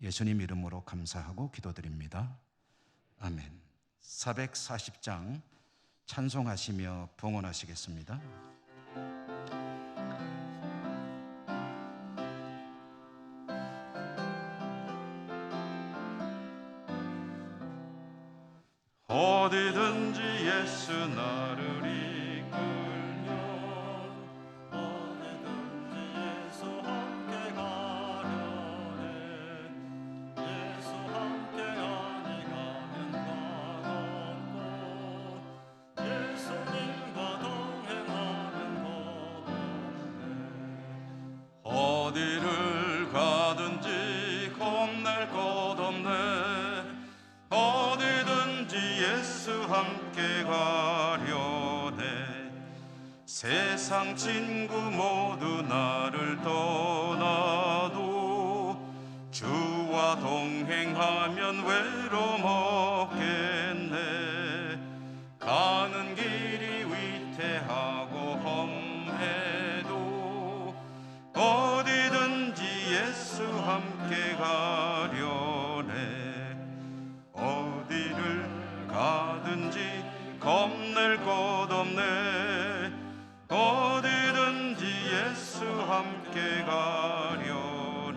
예수님 이름으로 감사하고 기도드립니다. 아멘. 440장 찬송하시며 봉헌하시겠습니다. 어디든지 예수 나를 이끌며 어디든지 예수 함께 가려네 예수 함께 가니 가면 어디를 가든지 겁낼 것 없네. 어디든지 예수 함께 가려네. 세상 친구 모두 나를 떠나도 주와 동행하면 외로움 없겠네. 가는 길이 위태하고 험해도 어디든지 예수 함께 가려네. 어디를 가든지 겁낼 것 없네. 어디든지 예수 함께 가려네.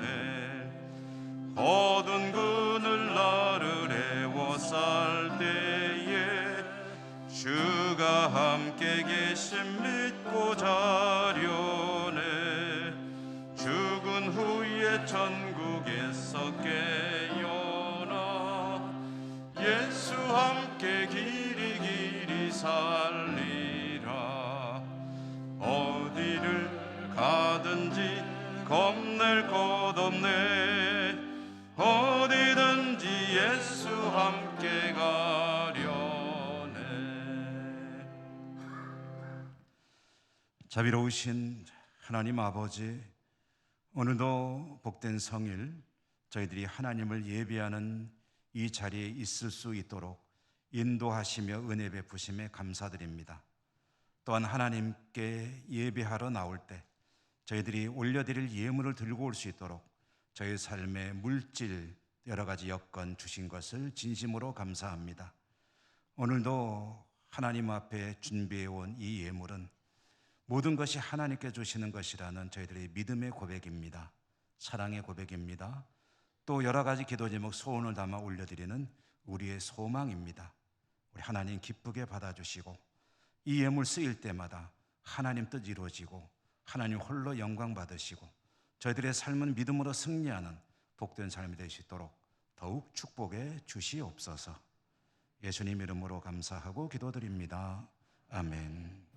어두운 그늘 나를 애워쌀 때에 주가 함께 계심 믿고 자려네. 죽은 후에 천국에서 깨어나 예수 함께 길이 길이 살리라. 어디를 가든지 겁낼 것 없네. 어디든지 예수 함께 가려네. 자비로우신 하나님 아버지, 오늘도 복된 성일 저희들이 하나님을 예배하는 이 자리에 있을 수 있도록 인도하시며 은혜 베푸심에 감사드립니다. 또한 하나님께 예배하러 나올 때 저희들이 올려드릴 예물을 들고 올 수 있도록 저희 삶의 물질 여러 가지 여건 주신 것을 진심으로 감사합니다. 오늘도 하나님 앞에 준비해온 이 예물은 모든 것이 하나님께 주시는 것이라는 저희들의 믿음의 고백입니다. 사랑의 고백입니다. 또 여러 가지 기도 제목 소원을 담아 올려드리는 우리의 소망입니다. 우리 하나님 기쁘게 받아주시고 이 예물 쓰일 때마다 하나님 뜻 이루어지고 하나님 홀로 영광 받으시고 저희들의 삶은 믿음으로 승리하는 복된 삶이 될 수 있도록 더욱 축복해 주시옵소서. 예수님 이름으로 감사하고 기도드립니다. 아멘.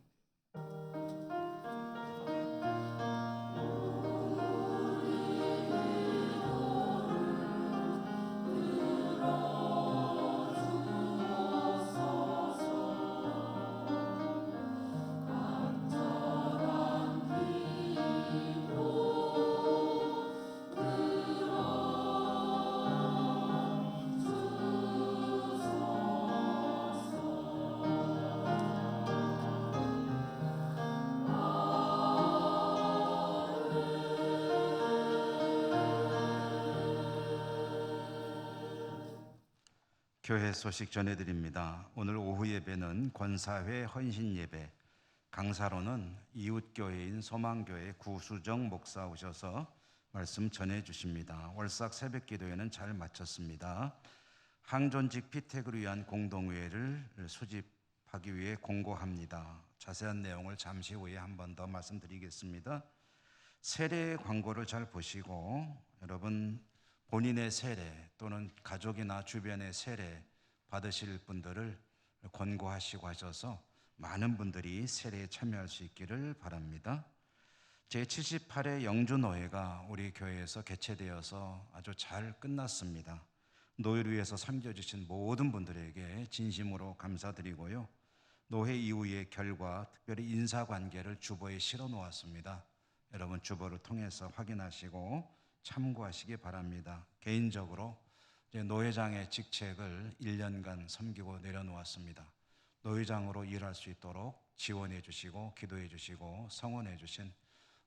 교회 소식 전해드립니다. 오늘 오후 예배는 권사회 헌신 예배, 강사로는 이웃교회인 소망교회 구수정 목사 오셔서 말씀 전해주십니다. 월삭 새벽 기도회는 잘 마쳤습니다. 항존직 피택을 위한 공동회를 소집하기 위해 공고합니다. 자세한 내용을 잠시 후에 한 번 더 말씀드리겠습니다. 세례 광고를 잘 보시고 여러분 본인의 세례 또는 가족이나 주변의 세례 받으실 분들을 권고하시고 하셔서 많은 분들이 세례에 참여할 수 있기를 바랍니다. 제78회 영주노회가 우리 교회에서 개최되어서 아주 잘 끝났습니다. 노회를 위해서 섬겨주신 모든 분들에게 진심으로 감사드리고요. 노회 이후의 결과, 특별히 인사관계를 주보에 실어 놓았습니다. 여러분 주보를 통해서 확인하시고 참고하시기 바랍니다. 개인적으로 노회장의 직책을 1년간 섬기고 내려놓았습니다. 노회장으로 일할 수 있도록 지원해 주시고 기도해 주시고 성원해 주신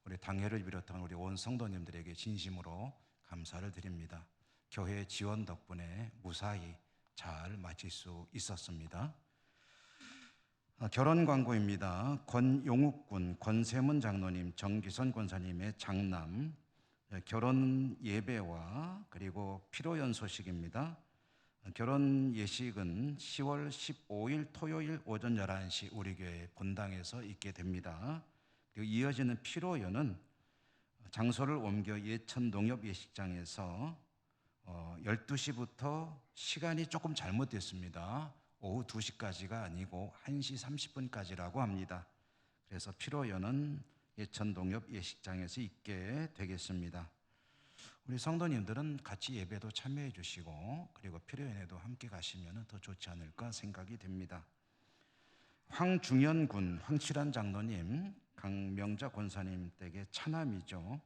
우리 당회를 비롯한 우리 온 성도님들에게 진심으로 감사를 드립니다. 교회 지원 덕분에 무사히 잘 마칠 수 있었습니다. 결혼 광고입니다. 권용욱군, 권세문 장로님, 정기선 권사님의 장남 결혼 예배와 그리고 피로연 소식입니다. 결혼 예식은 10월 15일 토요일 오전 11시 우리 교회 본당에서 있게 됩니다. 그리고 이어지는 피로연은 장소를 옮겨 예천 농협 예식장에서 12시부터 시간이 조금 잘못됐습니다. 오후 2시까지가 아니고 1시 30분까지라고 합니다. 그래서 피로연은 예천동엽 예식장에서 있게 되겠습니다. 우리 성도님들은 같이 예배도 참여해 주시고 그리고 필요연에도 함께 가시면 더 좋지 않을까 생각이 됩니다. 황중현 군 황칠환 장로님, 강명자 권사님 댁의 차남이죠.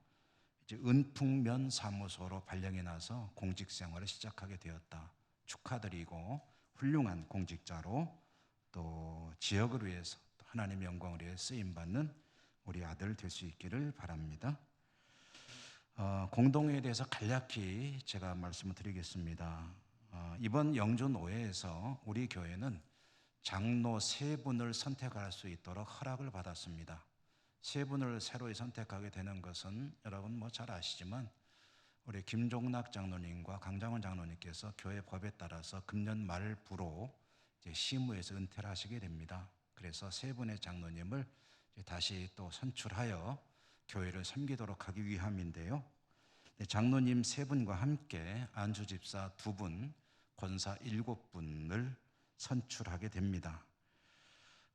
이제 은풍면 사무소로 발령이 나서 공직 생활을 시작하게 되었다. 축하드리고 훌륭한 공직자로 또 지역을 위해서 또 하나님의 영광을 위해 쓰임 받는 우리 아들 될 수 있기를 바랍니다. 공동회에 대해서 간략히 제가 말씀을 드리겠습니다. 이번 영주노회에서 우리 교회는 장로 3분을 선택할 수 있도록 허락을 받았습니다. 3분을 새로 선택하게 되는 것은 여러분 잘 아시지만 우리 김종락 장로님과 강장원 장로님께서 교회 법에 따라서 금년 말부로 이제 시무에서 은퇴를 하시게 됩니다. 그래서 3분의 장로님을 다시 또 선출하여 교회를 섬기도록 하기 위함인데요. 장로님 3분과 함께 안수 집사 2분, 권사 7분을 선출하게 됩니다.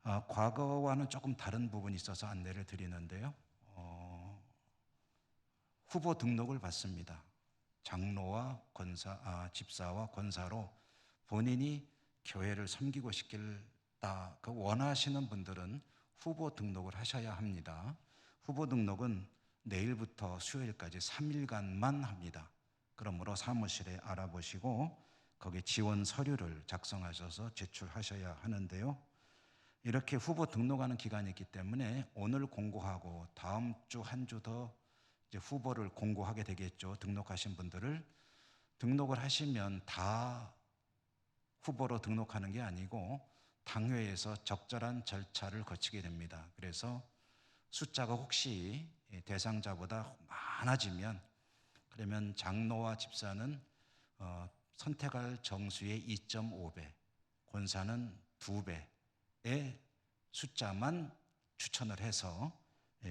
과거와는 조금 다른 부분이 있어서 안내를 드리는데요. 후보 등록을 받습니다. 장로와 집사와 권사로 본인이 교회를 섬기고 싶다 원하시는 분들은 후보 등록을 하셔야 합니다. 후보 등록은 내일부터 수요일까지 3일간만 합니다. 그러므로 사무실에 알아보시고 거기에 지원 서류를 작성하셔서 제출하셔야 하는데요. 이렇게 후보 등록하는 기간이 있기 때문에 오늘 공고하고 다음 주 한 주 더 후보를 공고하게 되겠죠. 등록하신 분들을 등록을 하시면 다 후보로 등록하는 게 아니고 당회에서 적절한 절차를 거치게 됩니다. 그래서 숫자가 혹시 대상자보다 많아지면 그러면 장로와 집사는 선택할 정수의 2.5배, 권사는 2배의 숫자만 추천을 해서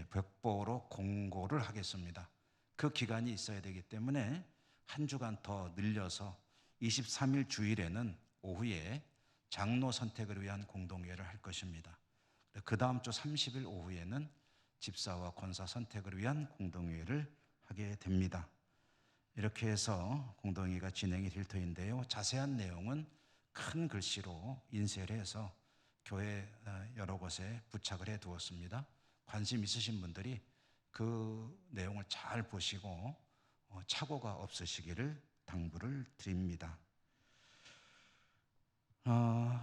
벽보로 공고를 하겠습니다. 그 기간이 있어야 되기 때문에 한 주간 더 늘려서 23일 주일에는 오후에 장로 선택을 위한 공동회를 할 것입니다. 그 다음 주 30일 오후에는 집사와 권사 선택을 위한 공동회를 하게 됩니다. 이렇게 해서 공동회가 진행이 될 터인데요. 자세한 내용은 큰 글씨로 인쇄를 해서 교회 여러 곳에 부착을 해 두었습니다. 관심 있으신 분들이 그 내용을 잘 보시고 착오가 없으시기를 당부를 드립니다.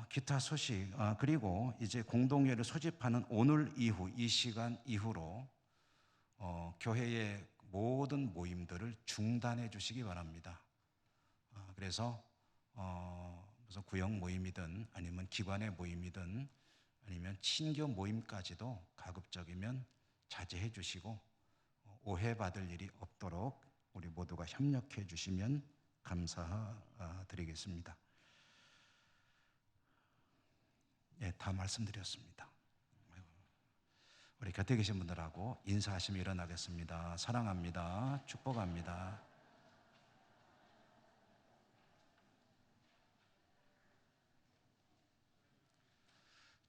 기타 소식, 그리고 이제 공동회를 소집하는 오늘 이후 이 시간 이후로 교회의 모든 모임들을 중단해 주시기 바랍니다. 그래서 무슨 구역 모임이든 아니면 기관의 모임이든 아니면 친교 모임까지도 가급적이면 자제해 주시고 오해받을 일이 없도록 우리 모두가 협력해 주시면 감사드리겠습니다. 예, 다 말씀드렸습니다. 우리 곁에 계신 분들하고 인사하시며 일어나겠습니다. 사랑합니다. 축복합니다.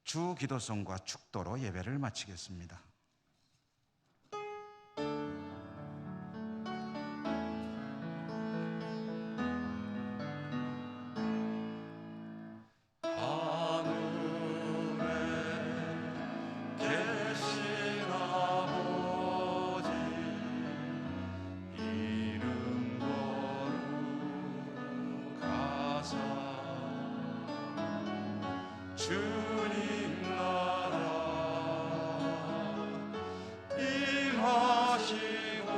주 기도송과 축도로 예배를 마치겠습니다. 주님 나라 일하시고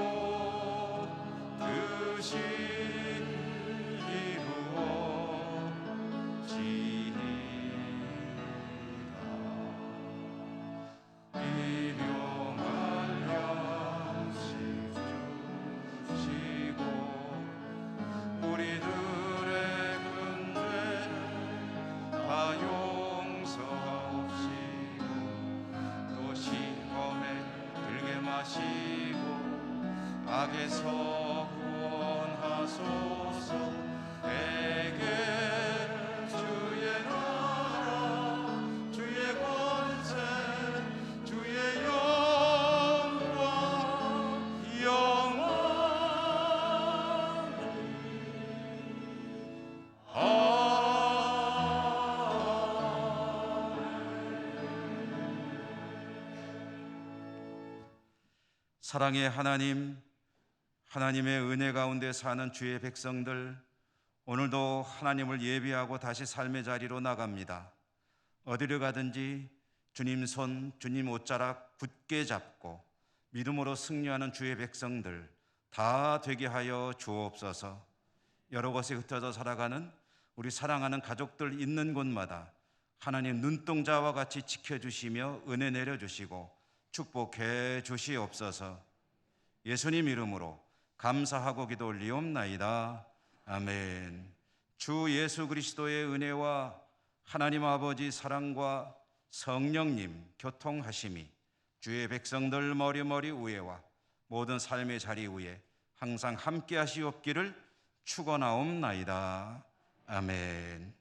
뜻이 이루어지리라. 일용할 양식 주시고 우리들의 근죄를 다 용서하옵시고 또 시험에 들게 마시고 악에서 구원하소서. 내게 주의 나라 주의 권세 주의 영광 사랑의 하나님, 하나님의 은혜 가운데 사는 주의 백성들, 오늘도 하나님을 예비하고 다시 삶의 자리로 나갑니다. 어디를 가든지 주님 손, 주님 옷자락 굳게 잡고 믿음으로 승리하는 주의 백성들 다 되게 하여 주옵소서. 여러 곳에 흩어져 살아가는 우리 사랑하는 가족들 있는 곳마다 하나님 눈동자와 같이 지켜주시며 은혜 내려주시고 축복해 주시옵소서. 예수님 이름으로 감사하고 기도 올리옵나이다. 아멘. 주 예수 그리스도의 은혜와 하나님 아버지 사랑과 성령님 교통하심이 주의 백성들 머리머리 위에와 모든 삶의 자리 위에 항상 함께 하시옵기를 축원하옵나이다. 아멘.